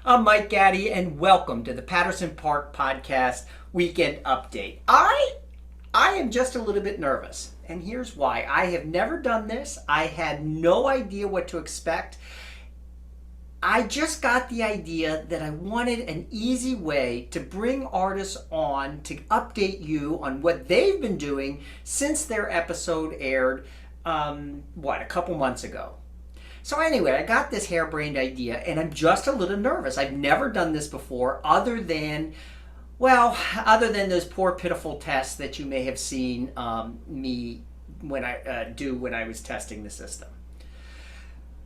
I'm Mike Gaddy, and welcome to the Patterson Park Podcast Weekend Update. I am just a little bit nervous, and here's why. I have never done this. I had no idea what to expect. I just got the idea that I wanted an easy way to bring artists on to update you on what they've been doing since their episode aired, a couple months ago. So anyway, I got this harebrained idea, and I'm just a little nervous. I've never done this before, other than those poor, pitiful tests that you may have seen me when I do when I was testing the system.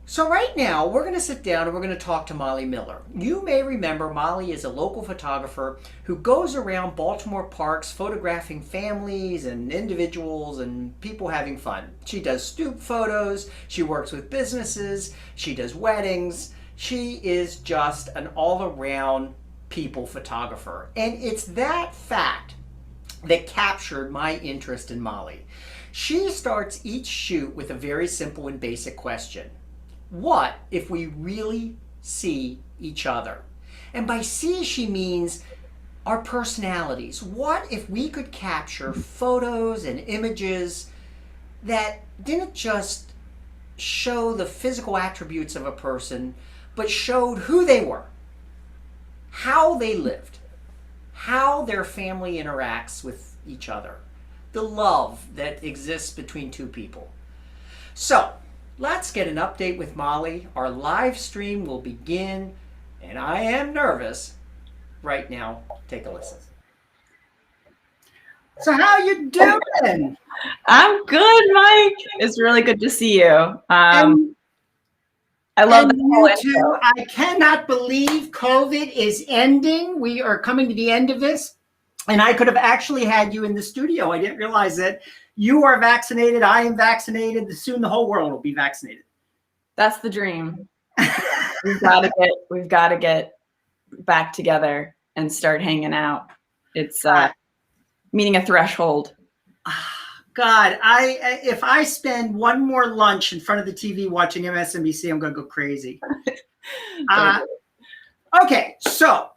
So right now, we're going to sit down and we're going to talk to Mollye Miller. You may remember Mollye is a local photographer who goes around Baltimore parks photographing families and individuals and people having fun. She does stoop photos, she works with businesses, she does weddings. She is just an all-around people photographer. And it's that fact that captured my interest in Mollye. She starts each shoot with a very simple and basic question. What if we really see each other? And by see, she means our personalities. What if we could capture photos and images that didn't just show the physical attributes of a person, but showed who they were, how they lived, how their family interacts with each other, the love that exists between two people. So, let's get an update with Mollye. Our live stream will begin, and I am nervous right now. Take a listen. So how you doing? I'm good, Mike. It's really good to see you. I love that whole you too. I cannot believe COVID is ending. We are coming to the end of this, and I could have actually had you in the studio. I didn't realize that. You are vaccinated. I am vaccinated. Soon the whole world will be vaccinated. That's the dream. We've got to get back together and start hanging out. It's meeting a threshold. God, if I spend one more lunch in front of the TV watching MSNBC, I'm going to go crazy. Okay, so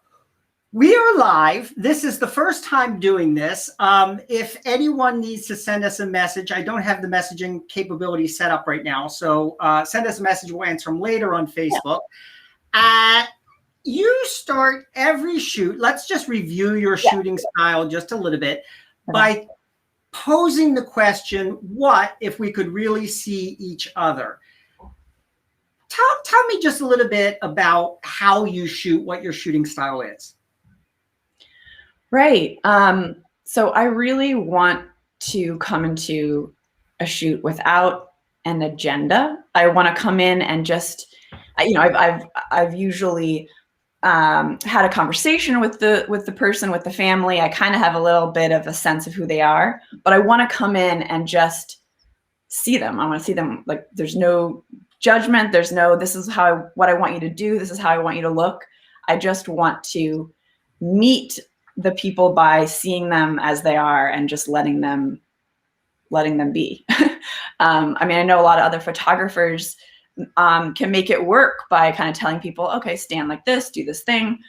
we are live. This is the first time doing this. If anyone needs to send us a message, I don't have the messaging capability set up right now. So send us a message. We'll answer them later on Facebook. You start every shoot. Let's just review your shooting style just a little bit by posing the question, what if we could really see each other? Tell me just a little bit about how you shoot, what your shooting style is. Right. So I really want to come into a shoot without an agenda. I want to come in and just, I've usually had a conversation with the person, with the family. I kind of have a little bit of a sense of who they are, but I want to come in and just see them. I want to see them like there's no judgment. There's no, this is what I want you to do. This is how I want you to look. I just want to meet the people by seeing them as they are and just letting them be. I know a lot of other photographers can make it work by kind of telling people, okay, stand like this, do this thing.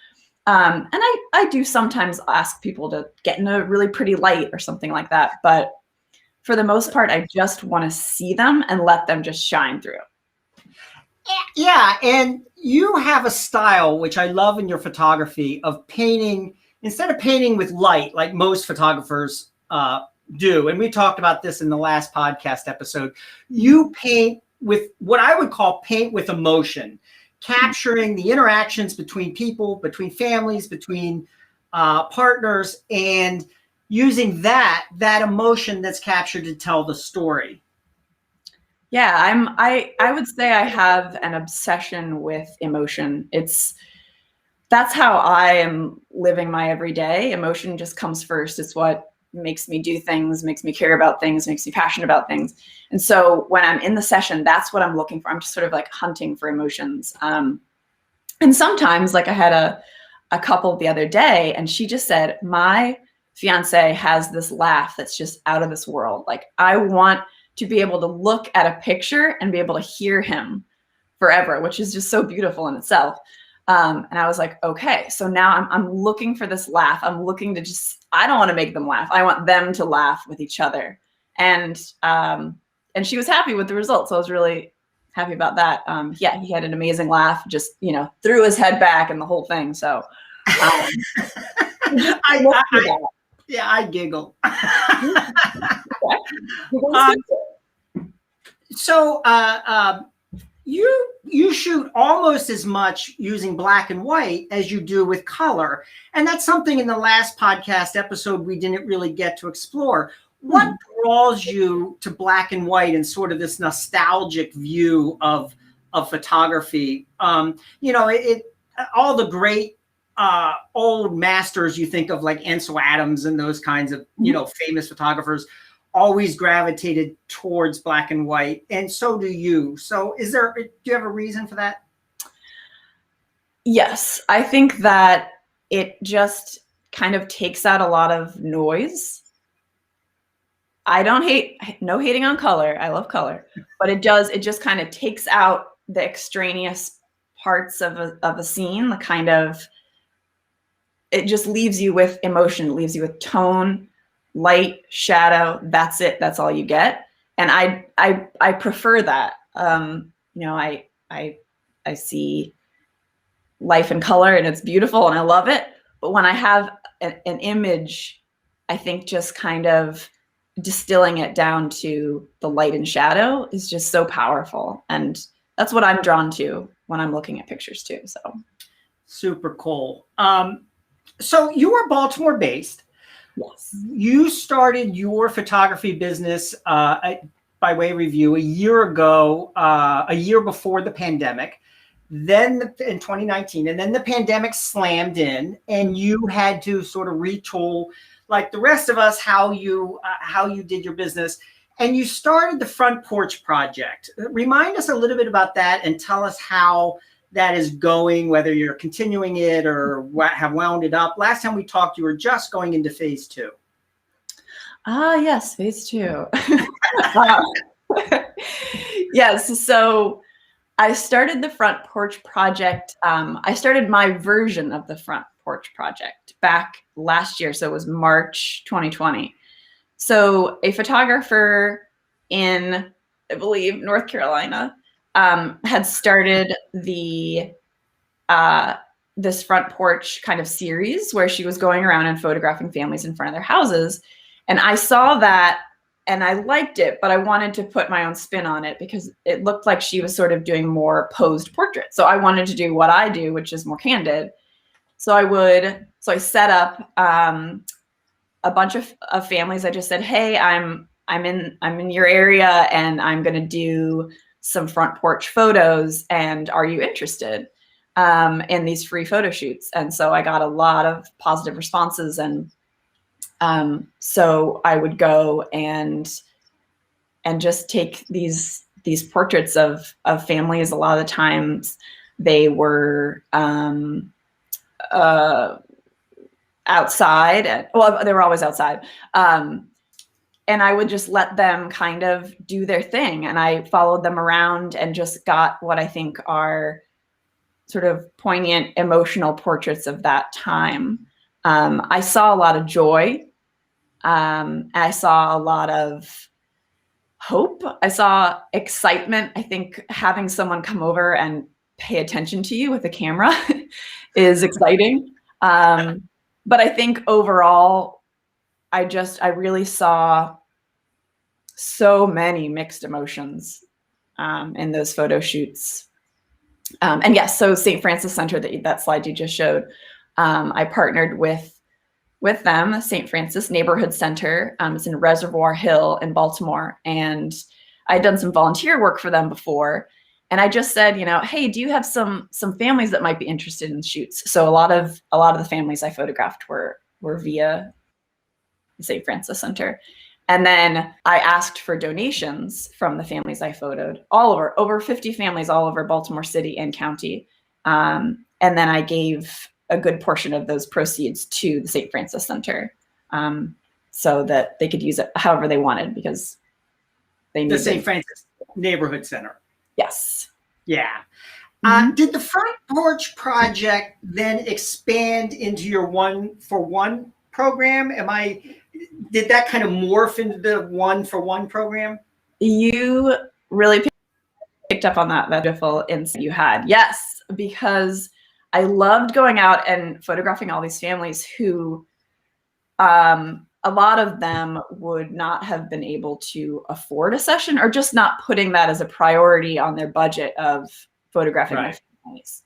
And I do sometimes ask people to get in a really pretty light or something like that. But for the most part, I just want to see them and let them just shine through. Yeah, and you have a style, which I love in your photography, of painting. Instead of painting with light, like most photographers do, and we talked about this in the last podcast episode, you paint with what I would call paint with emotion, capturing the interactions between people, between families, between partners, and using that emotion that's captured to tell the story. Yeah, I would say I have an obsession with emotion. That's how I am living my everyday. Emotion just comes first. It's what makes me do things, makes me care about things, makes me passionate about things. And so when I'm in the session, that's what I'm looking for. I'm just sort of like hunting for emotions. And sometimes, like I had a couple the other day, and she just said, my fiance has this laugh that's just out of this world. Like, I want to be able to look at a picture and be able to hear him forever, which is just so beautiful in itself. And I was like, okay, so now I'm looking for this laugh. I'm looking to I don't want to make them laugh. I want them to laugh with each other. And she was happy with the results. So I was really happy about that. Yeah, he had an amazing laugh, just, threw his head back and the whole thing. So I giggle. So you shoot almost as much using black and white as you do with color. And that's something in the last podcast episode we didn't really get to explore. What draws you to black and white and sort of this nostalgic view of photography? All the great old masters you think of, like Ansel Adams and those kinds of, famous photographers, always gravitated towards black and white, and so do you. So do you have a reason for that? Yes, I think that it just kind of takes out a lot of noise. I don't no hating on color. I love color, but it just kind of takes out the extraneous parts of a scene, the kind of, it just leaves you with emotion, leaves you with tone, light, shadow. That's it. That's all you get. And I prefer that. I see life in color and it's beautiful and I love it. But when I have an image, I think just kind of distilling it down to the light and shadow is just so powerful. And that's what I'm drawn to when I'm looking at pictures too. So super cool. So you are Baltimore based. Yes. You started your photography business by way of review a year ago, a year before the pandemic, then in 2019, and then the pandemic slammed in and you had to sort of retool, like the rest of us, how you did your business. And you started the Front Porch Project. Remind us a little bit about that and tell us how that is going, whether you're continuing it or have wound it up. Last time we talked, you were just going into phase 2. Yes, phase 2. Yes, so I started the Front Porch Project. I started my version of the Front Porch Project back last year, so it was March 2020. So a photographer in, I believe, North Carolina had started this front porch kind of series where she was going around and photographing families in front of their houses. And I saw that and I liked it, but I wanted to put my own spin on it because it looked like she was sort of doing more posed portraits. So I wanted to do what I do, which is more candid. So I set up a bunch of families. I just said, hey, I'm in your area and I'm going to do some front porch photos. And are you interested in these free photo shoots? And so I got a lot of positive responses. And so I would go and just take these portraits of families. A lot of the times they were outside. Well, they were always outside. And I would just let them kind of do their thing. And I followed them around and just got what I think are sort of poignant, emotional portraits of that time. I saw a lot of joy. I saw a lot of hope. I saw excitement. I think having someone come over and pay attention to you with a camera is exciting. But I think overall, I really saw so many mixed emotions in those photo shoots. And yes, so St. Francis Center, that slide you just showed, I partnered with them, St. Francis Neighborhood Center. It's in Reservoir Hill in Baltimore. And I'd done some volunteer work for them before. And I just said, hey, do you have some families that might be interested in shoots? So a lot of the families I photographed were via the St. Francis Center. And then I asked for donations from the families I photoed, over 50 families all over Baltimore City and County. And then I gave a good portion of those proceeds to the St. Francis Center so that they could use it however they wanted because they needed the St. Francis Neighborhood Center. Yes. Yeah. Mhm. Did the Front Porch Project then expand into your 1-for-1 program? Did that kind of morph into the 1-for-1 program? You really picked up on that beautiful insight you had. Yes, because I loved going out and photographing all these families who a lot of them would not have been able to afford a session, or just not putting that as a priority on their budget of photographing their families.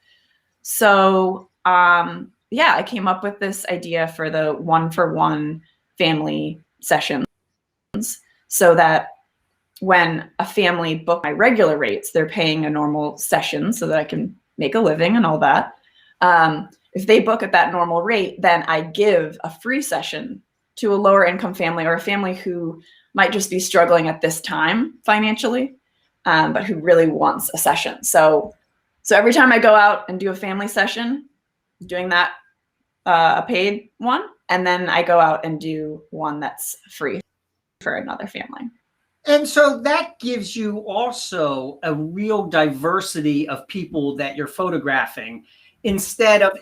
So yeah, I came up with this idea for the 1-for-1 family sessions, so that when a family book my regular rates, they're paying a normal session so that I can make a living and all that. If they book at that normal rate, then I give a free session to a lower income family, or a family who might just be struggling at this time financially, but who really wants a session. So every time I go out and do a family session, doing that a paid one, and then I go out and do one that's free for another family. And so that gives you also a real diversity of people that you're photographing, instead of,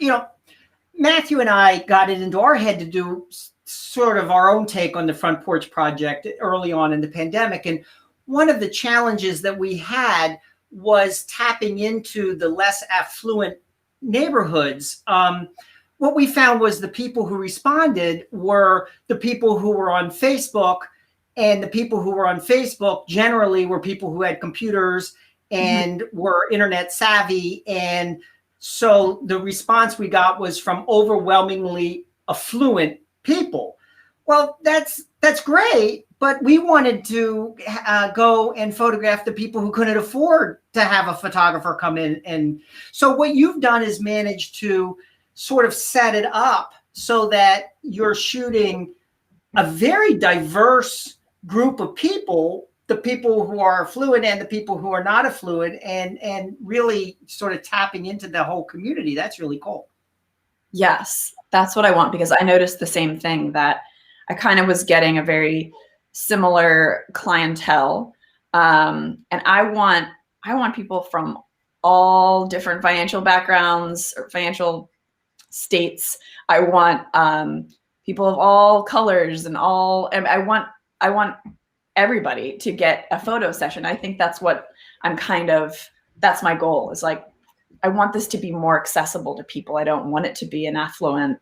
Matthew and I got it into our head to do sort of our own take on the Front Porch Project early on in the pandemic. And one of the challenges that we had was tapping into the less affluent neighborhoods. What we found was the people who responded were the people who were on Facebook, and the people who were on Facebook generally were people who had computers and were internet savvy. And so the response we got was from overwhelmingly affluent people. Well, that's great, but we wanted to go and photograph the people who couldn't afford to have a photographer come in. And so what you've done is managed to sort of set it up so that you're shooting a very diverse group of people, the people who are affluent and the people who are not affluent, and really sort of tapping into the whole community. That's really cool. Yes, that's what I want, because I noticed the same thing, that I kind of was getting a very similar clientele. And I want people from all different financial backgrounds or financial states. I want people of all colors and I want everybody to get a photo session. I think that's what that's my goal, is like, I want this to be more accessible to people. I don't want it to be an affluent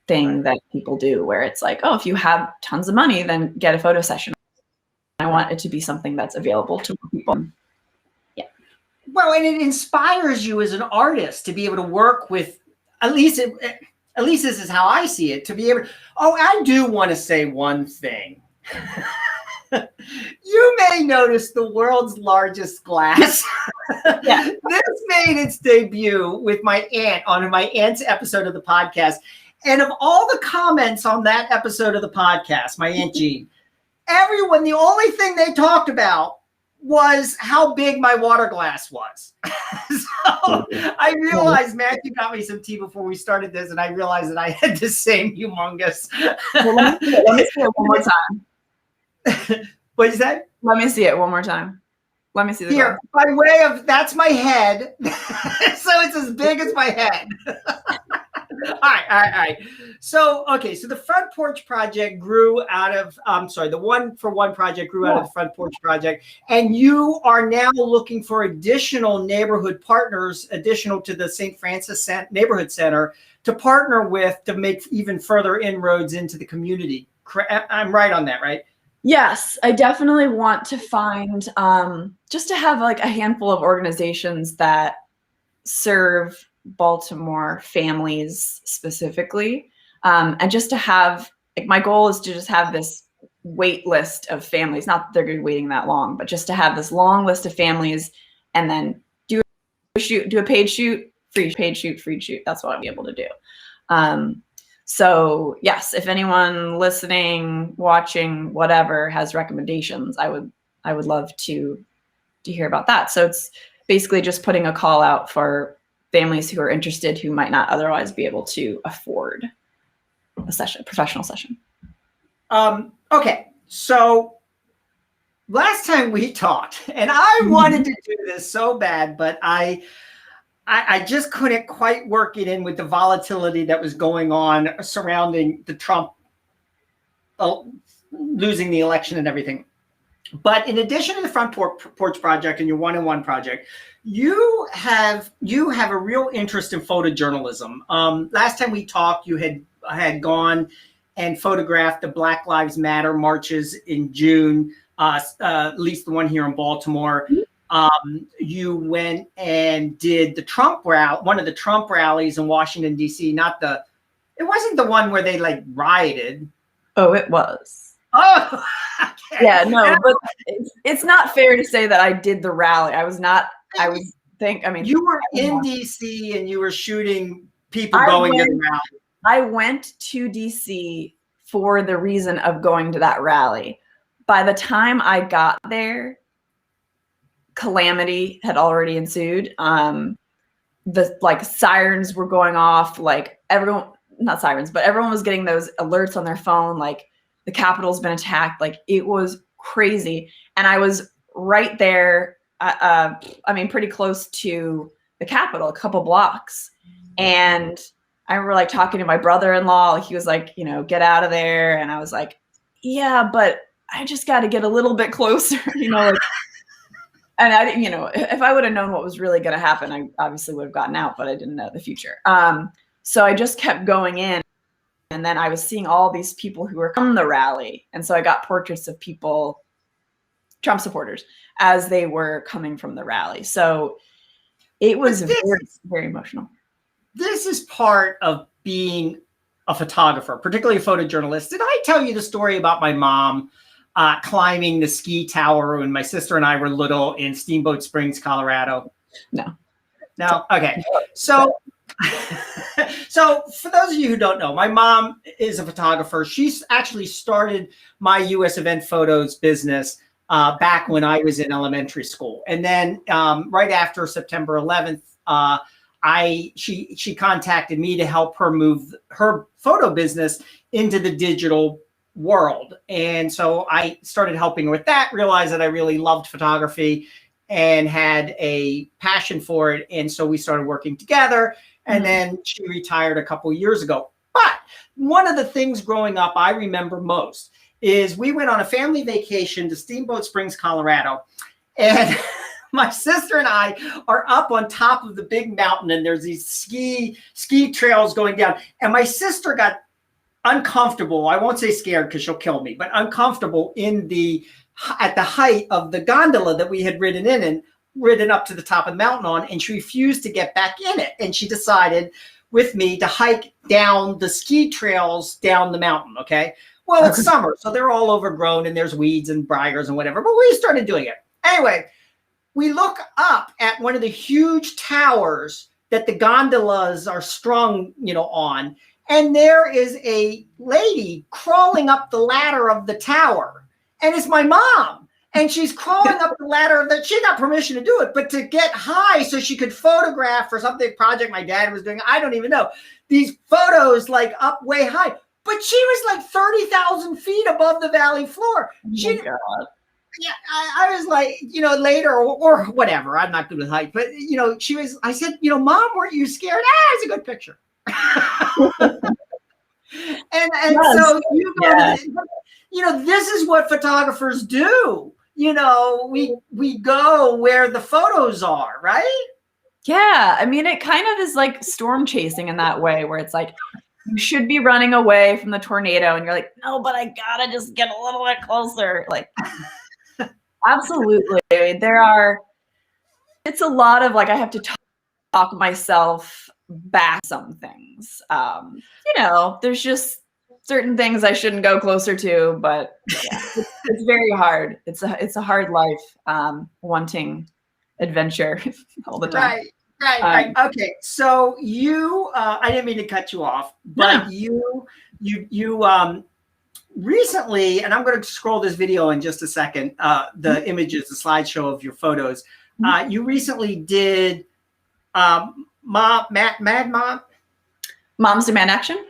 thing that people do, where it's like, oh, if you have tons of money, then get a photo session. I want it to be something that's available to people. Yeah. Well, and it inspires you as an artist to be able to work with, at least this is how I see it, to be able to, I do want to say one thing. You may notice the world's largest glass. Yeah. This made its debut with my aunt on my aunt's episode of the podcast. And of all the comments on that episode of the podcast, my Aunt Jean, everyone, the only thing they talked about was how big my water glass was. So I realized Matthew got me some tea before we started this, and I realized that I had the same humongous. Well, let me see it one more time. What is that? Let me see it one more time. Let me see the Here, by way of, that's my head. So it's as big as my head. All right. So the Front Porch Project grew out of, the 1-for-1 project grew out of the Front Porch Project. And you are now looking for additional neighborhood partners, additional to the St. Francis Neighborhood Center, to partner with to make even further inroads into the community. I'm right on that, right? Yes, I definitely want to find, just to have like a handful of organizations that serve Baltimore families specifically. And just to have, like, my goal is to just have this wait list of families, not that they're going to be waiting that long, but just to have this long list of families, and then do a paid shoot, free paid shoot, free shoot. That's what I'll be able to do. So yes, if anyone listening, watching, whatever, has recommendations, I would love to hear about that. So it's basically just putting a call out for families who are interested, who might not otherwise be able to afford a professional session. Okay, so last time we talked, and I wanted to do this so bad, but I I just couldn't quite work it in with the volatility that was going on surrounding the Trump losing the election and everything. But in addition to the Front Porch Project and your one-on-one project, you have a real interest in photojournalism. Last time we talked, you had gone and photographed the Black Lives Matter marches in June, at least the one here in Baltimore. You went and did the Trump rally, one of the Trump rallies in Washington, D.C. It wasn't the one where they like rioted. Oh, it was. Oh, okay. Yeah, no, but it's not fair to say that I did the rally. I was not. You were in DC and you were shooting people going to the rally. I went to DC for the reason of going to that rally. By the time I got there, calamity had already ensued. The like sirens were going off, like everyone, not sirens, but everyone was getting those alerts on their phone, like the Capitol's been attacked. Like it was crazy. And I was right there, pretty close to the Capitol, a couple blocks. And I remember like talking to my brother-in-law, he was like, get out of there. And I was like, yeah, but I just got to get a little bit closer, like, and I didn't, if I would have known what was really going to happen, I obviously would have gotten out, but I didn't know the future. So I just kept going in, and then I was seeing all these people who were from the rally. And so I got portraits of people, Trump supporters, as they were coming from the rally. So it was very, very emotional. This is part of being a photographer, particularly a photojournalist. Did I tell you the story about my mom climbing the ski tower when my sister and I were little in Steamboat Springs, Colorado? No. No? Okay. So for those of you who don't know, my mom is a photographer. She's actually started my U.S. event photos business back when I was in elementary school. And then right after September 11th, she contacted me to help her move her photo business into the digital world. And so I started helping her with that, realized that I really loved photography and had a passion for it. And so we started working together. And then she retired a couple years ago. But one of the things growing up I remember most is we went on a family vacation to Steamboat Springs, Colorado. And my sister and I are up on top of the big mountain, and there's these ski trails going down. And my sister got uncomfortable. I won't say scared because she'll kill me, but uncomfortable at the height of the gondola that we had ridden in and ridden up to the top of the mountain on, and she refused to get back in it. And she decided with me to hike down the ski trails down the mountain. Okay. Well, it's summer, so they're all overgrown and there's weeds and briars and whatever, but we started doing it. Anyway, we look up at one of the huge towers that the gondolas are strung, on, and there is a lady crawling up the ladder of the tower, and it's my mom. And she's crawling up the ladder that she got permission to do it, but to get high so she could photograph for something project my dad was doing. I don't even know. These photos like up way high, but she was like 30,000 feet above the valley floor. God. Yeah, I was like, later or whatever. I'm not good with height, but I said, Mom, weren't you scared? It's a good picture. and yes. So this is what photographers do. We go where the photos are, right? Yeah. I mean, it kind of is like storm chasing in that way, where it's like, you should be running away from the tornado and you're like, no, but I gotta just get a little bit closer. Like, absolutely. It's a lot of like, I have to talk myself back some things. There's just certain things I shouldn't go closer to, but yeah, it's very hard. It's a hard life, wanting adventure all the time. Right. Okay. So I didn't mean to cut you off, but you recently, and I'm going to scroll this video in just a second, the images, the slideshow of your photos. You recently did Moms Demand Action.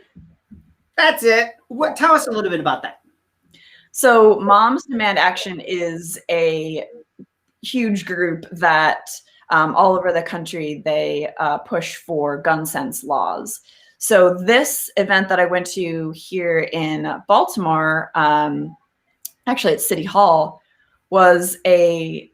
That's it. Tell us a little bit about that. So Moms Demand Action is a huge group that all over the country, they push for gun sense laws. So this event that I went to here in Baltimore, actually at City Hall, was a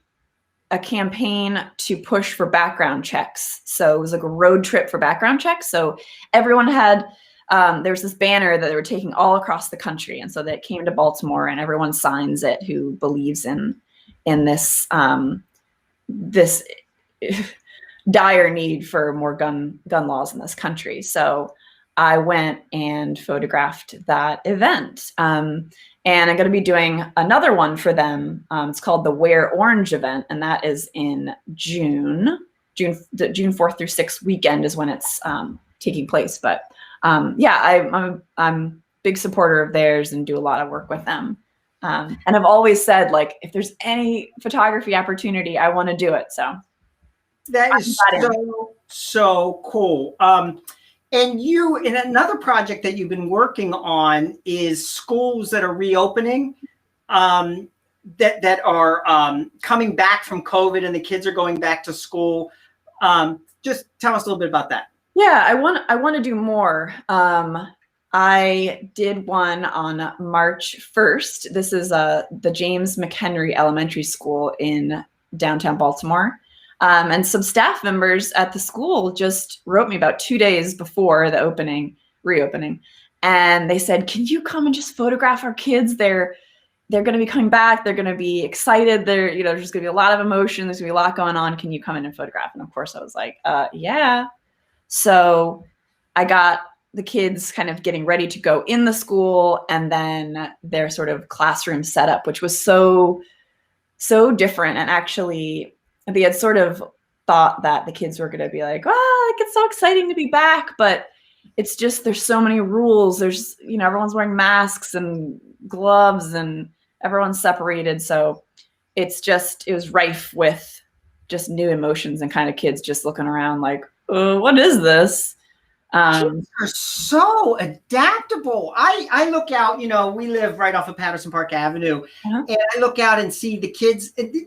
campaign to push for background checks. So it was like a road trip for background checks. So everyone had, there was this banner that they were taking all across the country. And so they came to Baltimore and everyone signs it who believes in this, this dire need for more gun laws in this country. So I went and photographed that event. And I'm going to be doing another one for them. It's called the Wear Orange event, and that is in June 4th through 6th weekend is when it's taking place. But yeah, I'm a big supporter of theirs and do a lot of work with them. And I've always said, like, if there's any photography opportunity, I want to do it. So that is so cool. And another project that you've been working on is schools that are reopening, that are coming back from COVID, and the kids are going back to school. Just tell us a little bit about that. Yeah, I want to do more. I did one on March 1st. This is the James McHenry Elementary School in downtown Baltimore. And some staff members at the school just wrote me about 2 days before the reopening. And they said, can you come and just photograph our kids? They're going to be coming back. They're going to be excited. There's just going to be a lot of emotion. There's going to be a lot going on. Can you come in and photograph? And of course I was like, yeah. So I got the kids kind of getting ready to go in the school, and then their sort of classroom setup, which was so different. And actually, they had sort of thought that the kids were going to be like, oh, it's so exciting to be back. But it's just, there's so many rules. There's, everyone's wearing masks and gloves and everyone's separated. So it was rife with just new emotions and kind of kids just looking around like, oh, what is this? Kids are so adaptable. I look out, we live right off of Patterson Park Avenue, and I look out and see the kids, tiny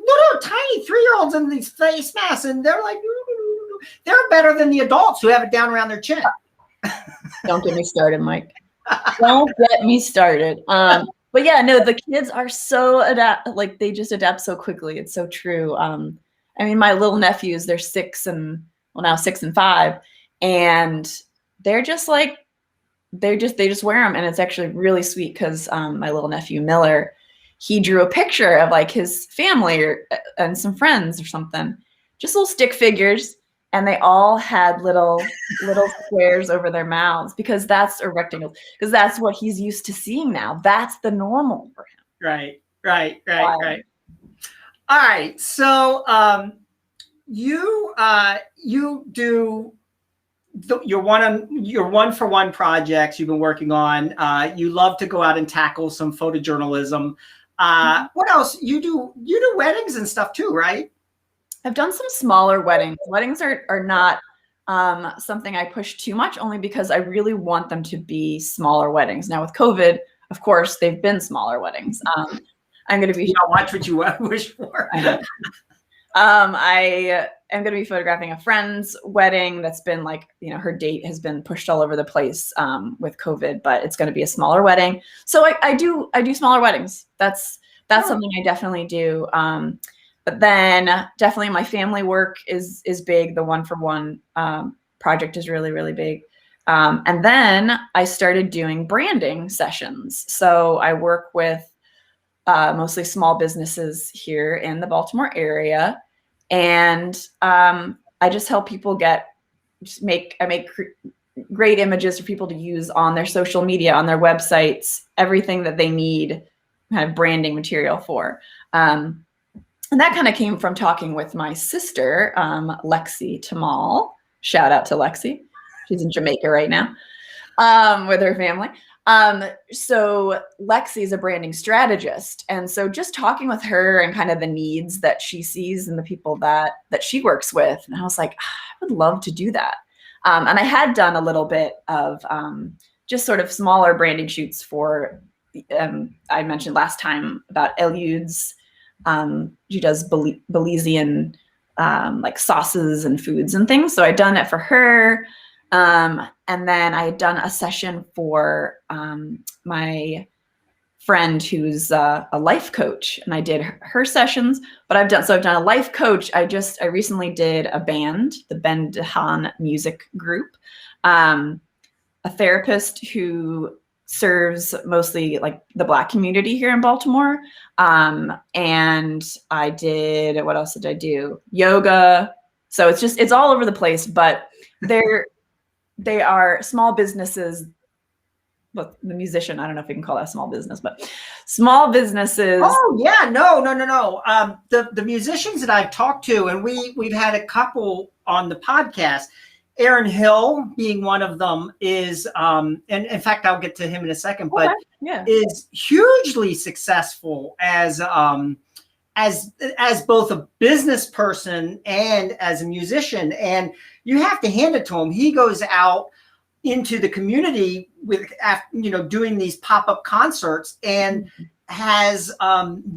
3-year-olds in these face masks, and they're like, they're better than the adults who have it down around their chin. Don't get me started, Mike. Don't get me started. But yeah, no, the kids are so they just adapt so quickly. It's so true. I mean, my little nephews, they're 6 and 5, and they're just like, they just wear them. And it's actually really sweet because my little nephew Miller, he drew a picture of like his family and some friends or something, just little stick figures, and they all had little squares over their mouths or rectangles, because that's what he's used to seeing now. That's the normal for him. Right. All right. So you do your one-for-one projects you've been working on. You love to go out and tackle some photojournalism. What else? You do weddings and stuff too, right? I've done some smaller weddings. Weddings are not something I push too much, only because I really want them to be smaller weddings. Now with COVID, of course, they've been smaller weddings. I'm going to be watch what you wish for. I know. I am going to be photographing a friend's wedding that's been like, her date has been pushed all over the place with COVID, but it's going to be a smaller wedding. So I do smaller weddings. That's something I definitely do. But then definitely my family work is big. The one-for-one project is really, really big. And then I started doing branding sessions. So I work with mostly small businesses here in the Baltimore area. And I just help people I make great images for people to use on their social media, on their websites, everything that they need kind of branding material for. And that kind of came from talking with my sister, Lexi Tamal. Shout out to Lexi. She's in Jamaica right now with her family. So Lexi is a branding strategist. And so just talking with her and kind of the needs that she sees and the people that she works with. And I was like, I would love to do that. And I had done a little bit of just sort of smaller branding shoots for, I mentioned last time about Eliud's, she does Belizean like sauces and foods and things. So I'd done it for her. And then I had done a session for my friend who's a life coach, and I did her sessions. But I've done a life coach. I recently did a band, the Ben DeHaan music group, a therapist who serves mostly like the Black community here in Baltimore. And I did, what else did I do? Yoga. So it's all over the place, but they are small businesses. But the musician, I don't know if we can call that small business, but small businesses. Oh yeah, no. The musicians that I've talked to, and we've had a couple on the podcast. Aaron Hill being one of them is, and in fact, I'll get to him in a second, but is hugely successful as both a business person and as a musician. And you have to hand it to him. He goes out into the community with, doing these pop-up concerts and has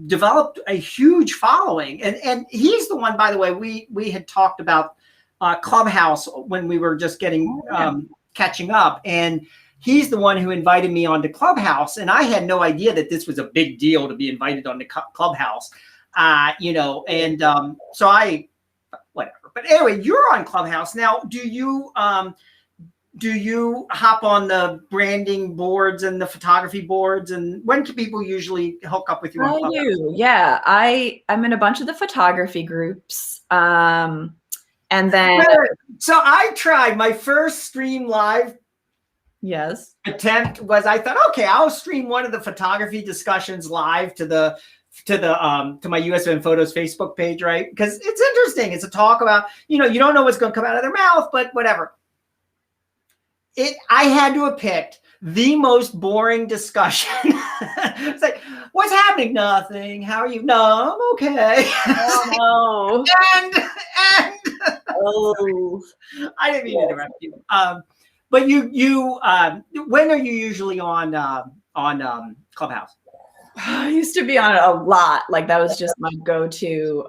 developed a huge following. And he's the one, by the way, we had talked about Clubhouse when we were just catching up, and he's the one who invited me onto Clubhouse, and I had no idea that this was a big deal to be invited onto Clubhouse, and so I, whatever. But anyway, you're on Clubhouse now. Do you hop on the branding boards and the photography boards, and when can people usually hook up with you on Clubhouse? I do, yeah. I'm in a bunch of the photography groups. And then, so I tried my first stream live. Yes. Attempt was, I thought, okay, I'll stream one of the photography discussions live to my USN Photos Facebook page, right? Because it's interesting. It's a talk about, you don't know what's going to come out of their mouth, but whatever. I had to have picked the most boring discussion. It's like, what's happening? Nothing. How are you? No, I'm okay. Oh, no. and I didn't mean to interrupt you. But you when are you usually on Clubhouse? I used to be on it a lot. Like that was just my go-to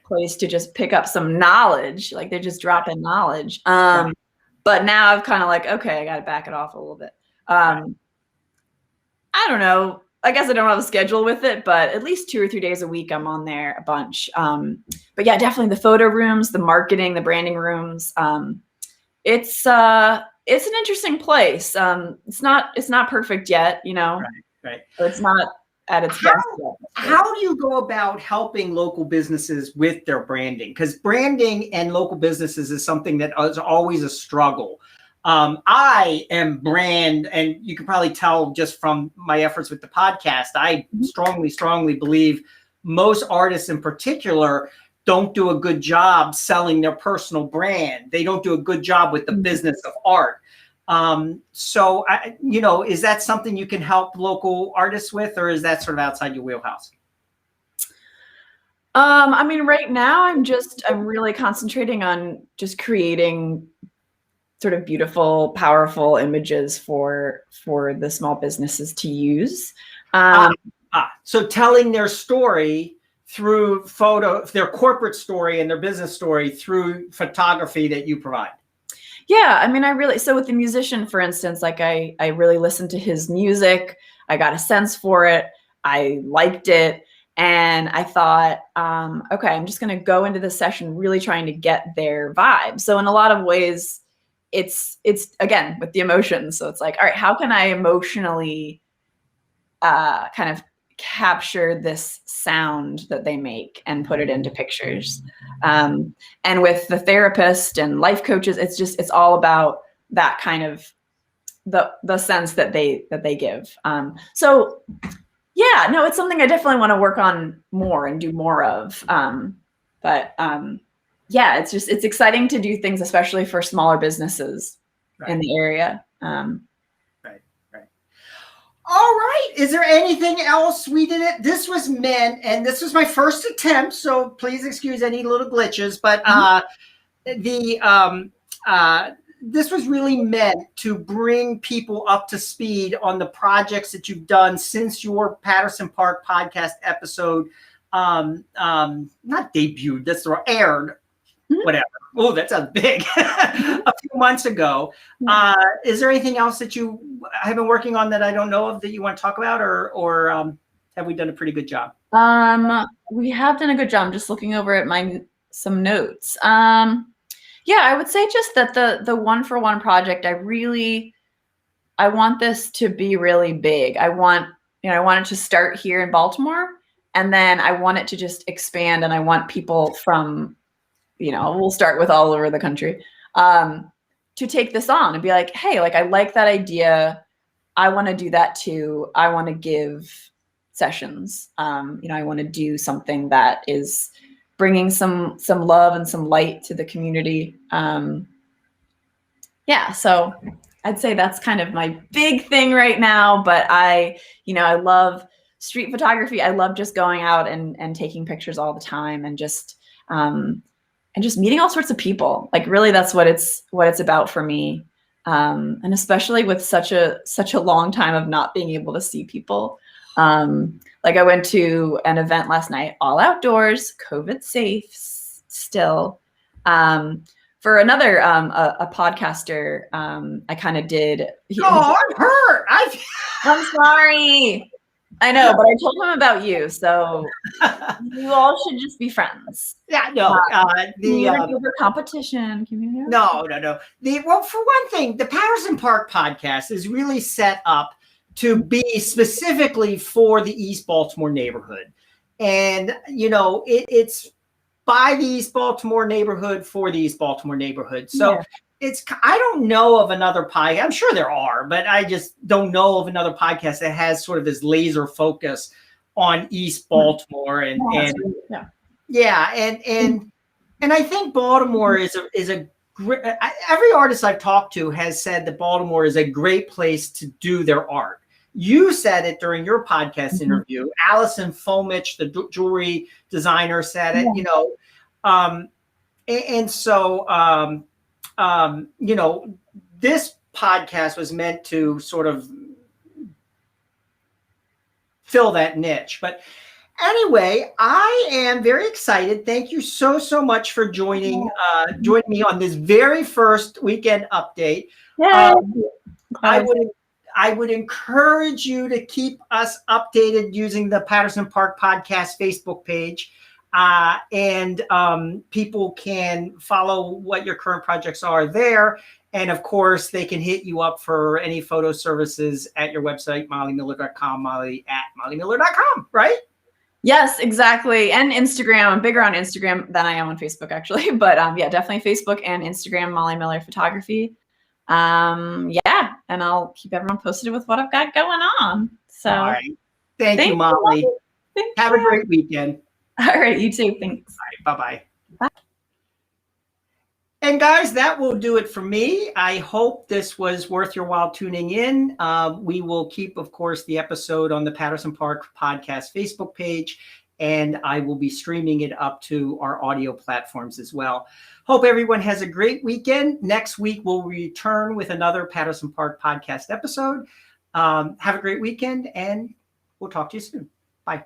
place to just pick up some knowledge. Like they're just dropping knowledge. But now I've kind of like, okay, I got to back it off a little bit. I don't know. I guess I don't have a schedule with it, but at least 2 or 3 days a week I'm on there a bunch. But yeah, definitely the photo rooms, the marketing, the branding rooms. It's an interesting place. It's not perfect yet, Right. It's not at its best yet. How do you go about helping local businesses with their branding? Because branding and local businesses is something that is always a struggle. I am brand, and you can probably tell just from my efforts with the podcast, I strongly believe most artists in particular don't do a good job selling their personal brand. They don't do a good job with the business of art. So, is that something you can help local artists with, or is that sort of outside your wheelhouse? I mean, right now I'm really concentrating on just creating sort of beautiful, powerful images for the small businesses to use. So telling their story through their corporate story and their business story through photography that you provide. Yeah, I mean, so with the musician, for instance, like I really listened to his music. I got a sense for it. I liked it. And I thought, okay, I'm just going to go into the session really trying to get their vibe. So in a lot of ways, it's again, with the emotions. So it's like, all right, how can I emotionally kind of capture this sound that they make and put it into pictures? And with the therapist and life coaches, it's all about that kind of the sense that they give. So yeah, no, it's something I definitely want to work on more and do more of. Yeah, it's exciting to do things, especially for smaller businesses in the area. Right. All right. Is there anything else we didn't? This was meant, and this was my first attempt, so please excuse any little glitches. But this was really meant to bring people up to speed on the projects that you've done since your Patterson Park podcast episode, not debuted, aired whatever. Oh, that sounds big. A few months ago. Is there anything else that you have been working on that I don't know of that you want to talk about, or have we done a pretty good job? We have done a good job. I'm just looking over at some notes. Yeah, I would say just that the 1-for-1 project, I want this to be really big. I want it to start here in Baltimore, and then I want it to just expand, and I want people from, we'll start with all over the country, to take this on and be like, hey, like, I like that idea. I want to do that too. I want to give sessions. I want to do something that is bringing some love and some light to the community. So I'd say that's kind of my big thing right now. But I love street photography. I love just going out and taking pictures all the time, and just meeting all sorts of people. Like, really, that's what it's about for me. And especially with such a long time of not being able to see people. Like, I went to an event last night, all outdoors, COVID safe still, for another a podcaster. I kind of did. Oh, I'm hurt. I'm sorry. I know, but I told him about you, so you all should just be friends. Yeah, no. Over competition. No. Well, for one thing, the Patterson Park podcast is really set up to be specifically for the East Baltimore neighborhood, and it's by the East Baltimore neighborhood for the East Baltimore neighborhood. So I don't know of another podcast. I'm sure there are, but I just don't know of another podcast that has sort of this laser focus on East Baltimore. And I think Baltimore is a great, every artist I've talked to has said that Baltimore is a great place to do their art. You said it during your podcast interview. Allison Fomich, the jewelry designer, said it, this podcast was meant to sort of fill that niche. But anyway, I am very excited. Thank you so much for joining me on this very first weekend update. I would encourage you to keep us updated using the Patterson Park Podcast Facebook page. And people can follow what your current projects are there. And of course, they can hit you up for any photo services at your website, mollyemiller.com, molly@mollyemiller.com, right? Yes, exactly. And Instagram. I'm bigger on Instagram than I am on Facebook, actually. But definitely Facebook and Instagram, Mollye Miller Photography. And I'll keep everyone posted with what I've got going on. So, all right. Thank you, Molly. Have a great weekend. All right, you too. Thanks. All right, bye-bye. Bye. And guys, that will do it for me. I hope this was worth your while tuning in. We will keep, of course, the episode on the Patterson Park Podcast Facebook page, and I will be streaming it up to our audio platforms as well. Hope everyone has a great weekend. Next week, we'll return with another Patterson Park Podcast episode. Have a great weekend, and we'll talk to you soon. Bye.